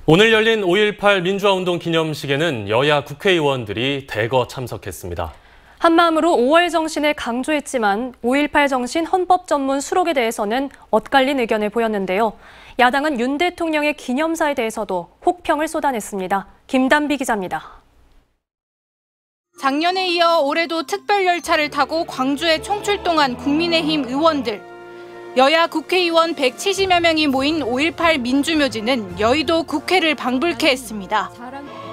오늘 열린 5.18 민주화운동 기념식에는 여야 국회의원들이 대거 참석했습니다. 한마음으로 5월 정신을 강조했지만 5.18 정신 헌법 전문 수록에 대해서는 엇갈린 의견을 보였는데요. 야당은 윤 대통령의 기념사에 대해서도 혹평을 쏟아냈습니다. 김단비 기자입니다. 작년에 이어 올해도 특별 열차를 타고 광주에 총출동한 국민의힘 의원들. 여야 국회의원 170여 명이 모인 5.18 민주묘지는 여의도 국회를 방불케 했습니다.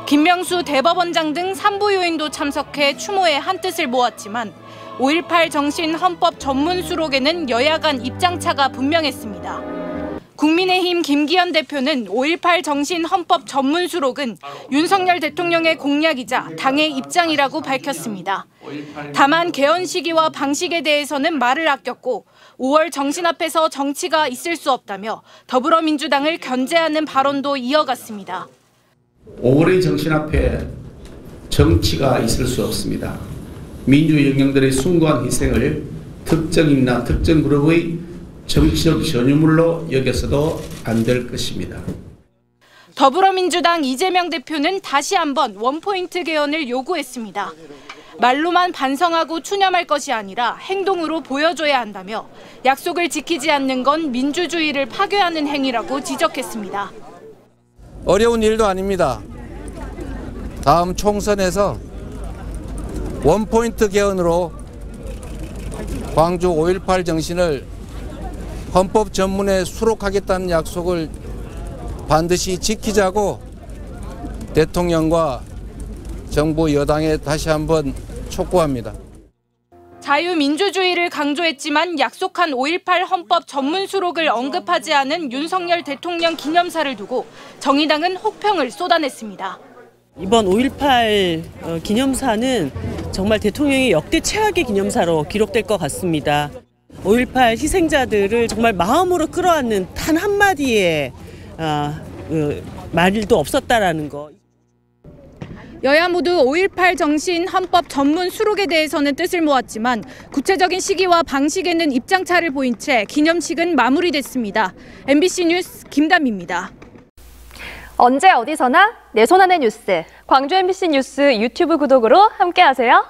김명수 대법원장 등 산부 요인도 참석해 추모에 한뜻을 모았지만 5.18 정신 헌법 전문 수록에는 여야 간 입장차가 분명했습니다. 국민의힘 김기현 대표는 5.18 정신 헌법 전문 수록은 윤석열 대통령의 공약이자 당의 입장이라고 밝혔습니다. 다만 개헌 시기와 방식에 대해서는 말을 아꼈고 5월 정신 앞에서 정치가 있을 수 없다며 더불어민주당을 견제하는 발언도 이어갔습니다. 5월의 정신 앞에 정치가 있을 수 없습니다. 민주 영령들의 숭고한 희생을 특정인이나 특정 그룹의 정치적 전유물로 여겨서도 안 될 것입니다. 더불어민주당 이재명 대표는 다시 한번 원포인트 개헌을 요구했습니다. 말로만 반성하고 추념할 것이 아니라 행동으로 보여줘야 한다며 약속을 지키지 않는 건 민주주의를 파괴하는 행위라고 지적했습니다. 어려운 일도 아닙니다. 다음 총선에서 원포인트 개헌으로 광주 5.18 정신을 헌법 전문에 수록하겠다는 약속을 반드시 지키자고 대통령과 정부 여당에 다시 한번 촉구합니다. 자유민주주의를 강조했지만 약속한 5.18 헌법 전문 수록을 언급하지 않은 윤석열 대통령 기념사를 두고 정의당은 혹평을 쏟아냈습니다. 이번 5.18 기념사는 정말 대통령의 역대 최악의 기념사로 기록될 것 같습니다. 5.18 희생자들을 정말 마음으로 끌어안는 단 한마디의 말도 없었다라는 거. 여야 모두 5.18 정신 헌법 전문 수록에 대해서는 뜻을 모았지만 구체적인 시기와 방식에는 입장차를 보인 채 기념식은 마무리됐습니다. MBC 뉴스 김담입니다. 언제 어디서나 내 손 안의 뉴스. 광주 MBC 뉴스 유튜브 구독으로 함께하세요.